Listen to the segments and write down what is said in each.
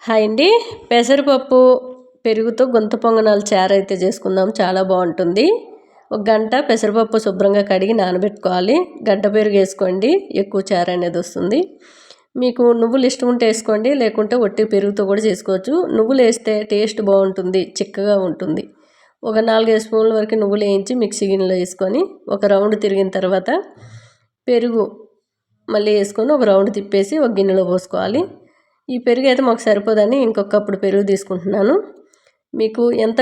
Hi అండి. పెసరపప్పు పెరుగుతో గుంత పొంగనాలు చారు అయితే చేసుకుందాం. చాలా బాగుంటుంది. ఒక గంట పెసరపప్పు శుభ్రంగా కడిగి నానబెట్టుకోవాలి. గడ్డ పెరుగు వేసుకోండి, ఎక్కువ చారు అనేది వస్తుంది. మీకు నువ్వులు ఇష్టం ఉంటే వేసుకోండి, లేకుంటే ఒట్టి పెరుగుతో కూడా చేసుకోవచ్చు. నువ్వులు వేస్తే టేస్ట్ బాగుంటుంది, చిక్కగా ఉంటుంది. ఒక 4-5 స్పూన్ల వరకు నువ్వులు వేయించి మిక్సీ గిన్నెలో వేసుకొని ఒక రౌండ్ తిరిగిన తర్వాత పెరుగు మళ్ళీ వేసుకొని ఒక రౌండ్ తిప్పేసి ఒక గిన్నెలో పోసుకోవాలి. ఈ పెరుగు అయితే మాకు సరిపోదని ఇంకొక కప్పుడు పెరుగు తీసుకుంటున్నాను. మీకు ఎంత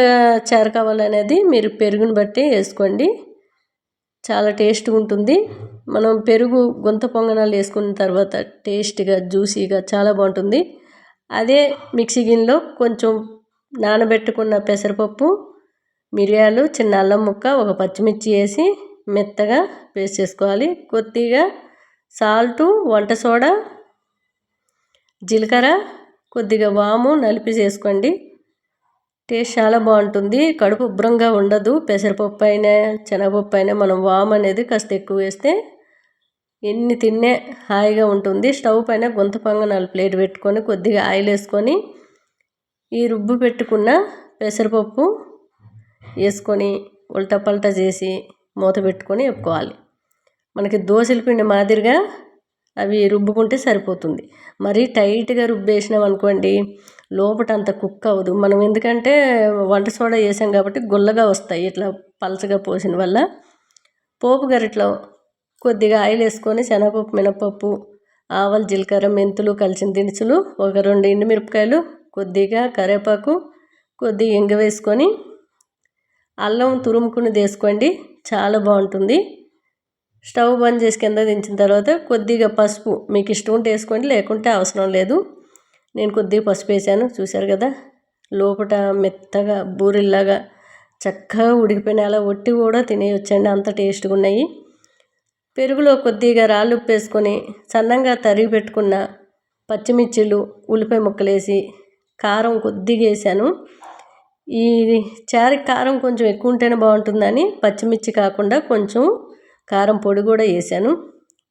చారు కావాలనేది మీరు పెరుగుని బట్టి వేసుకోండి. చాలా టేస్ట్గా ఉంటుంది. మనం పెరుగు గుంత పొంగనాలు వేసుకున్న తర్వాత టేస్ట్గా జ్యూసీగా చాలా బాగుంటుంది. అదే మిక్సీ గిన్నెలో కొంచెం నానబెట్టుకున్న పెసరపప్పు, మిరియాలు, చిన్న అల్లం ముక్క, ఒక పచ్చిమిర్చి వేసి మెత్తగా పేస్ట్ చేసుకోవాలి. కొద్దిగా సాల్టు, వంట సోడా, జీలకర్ర, కొద్దిగా వాము నలిపి చేసుకోండి. టేస్ట్ చాలా బాగుంటుంది. కడుపు ఉబ్బరంగా ఉండదు. పెసరపప్పు అయినా శనగపప్పు అయినా మనం వాము అనేది కాస్త ఎక్కువ వేస్తే ఎన్ని తిన్నే హాయిగా ఉంటుంది. స్టవ్ పైన గుంత పొంగనాలు ప్లేట్ పెట్టుకొని కొద్దిగా ఆయిల్ వేసుకొని ఈ రుబ్బు పెట్టుకున్న పెసరపప్పు వేసుకొని ఉల్టా పల్టా చేసి మూత పెట్టుకొని వేపుకోవాలి. మనకి దోశల పిండి మాదిరిగా అవి రుబ్బుకుంటే సరిపోతుంది. మరీ టైట్గా రుబ్బేసినాం అనుకోండి, లోపట అంత కుక్ అవ్వదు. మనం ఎందుకంటే వంట సోడా వేసాం కాబట్టి గుల్లగా వస్తాయి ఇట్లా పలచగా పోసిన వల్ల. పోపు గరిటలో కొద్దిగా ఆయిల్ వేసుకొని శనగపప్పు, మినపప్పు, ఆవాలు, జీలకర్ర, మెంతులు, కలిసిన దినుసులు, ఒక 2 ఎండుమిరపకాయలు, కొద్దిగా కరివేపాకు, కొద్దిగా ఇంగ వేసుకొని అల్లం తురుముకుని వేసుకోండి. చాలా బాగుంటుంది. స్టవ్ బంద్ చేసి కింద దించిన తర్వాత కొద్దిగా పసుపు మీకు ఇష్టం ఉంటే వేసుకోండి, లేకుంటే అవసరం లేదు. నేను కొద్దిగా పసుపు వేసాను. చూశారు కదా, లోపల మెత్తగా బూరెల్లాగా చక్కగా ఉడికిపోయిన అలా ఒట్టి కూడా తినేయొచ్చండి, అంత టేస్ట్గా ఉన్నాయి. పెరుగులో కొద్దిగా రాళ్ళు ఉప్పు వేసుకొని సన్నంగా తరిగి పెట్టుకున్న పచ్చిమిర్చిలు, ఉల్లిపాయ ముక్కలు వేసి కారం కొద్దిగా వేసాను. ఈ చారుకి కారం కొంచెం ఎక్కువ ఉంటేనే బాగుంటుందని పచ్చిమిర్చి కాకుండా కొంచెం కారం పొడి కూడా వేసాను.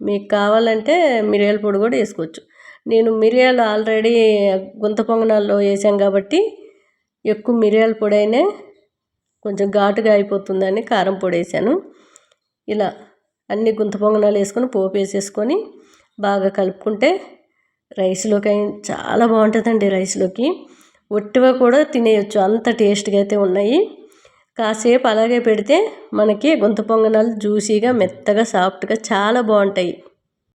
మీకు కావాలంటే మిరియాల పొడి కూడా వేసుకోవచ్చు. నేను మిరియాలు ఆల్రెడీ గుంత పొంగనాల్లో వేసాం కాబట్టి ఎక్కువ మిరియాల పొడి అయినా కొంచెం ఘాటుగా అయిపోతుందని కారం పొడి వేసాను. ఇలా అన్ని గుంత పొంగనాలు వేసుకొని పోపు వేసేసుకొని బాగా కలుపుకుంటే రైస్లోకి చాలా బాగుంటుందండి. రైస్లోకి ఒట్టిగా కూడా తినేయచ్చు, అంత టేస్ట్గా అయితే ఉన్నాయి. కాసేపు అలాగే పెడితే మనకి గుంత పొంగనాలు జ్యూసీగా, మెత్తగా, సాఫ్ట్గా చాలా బాగుంటాయి.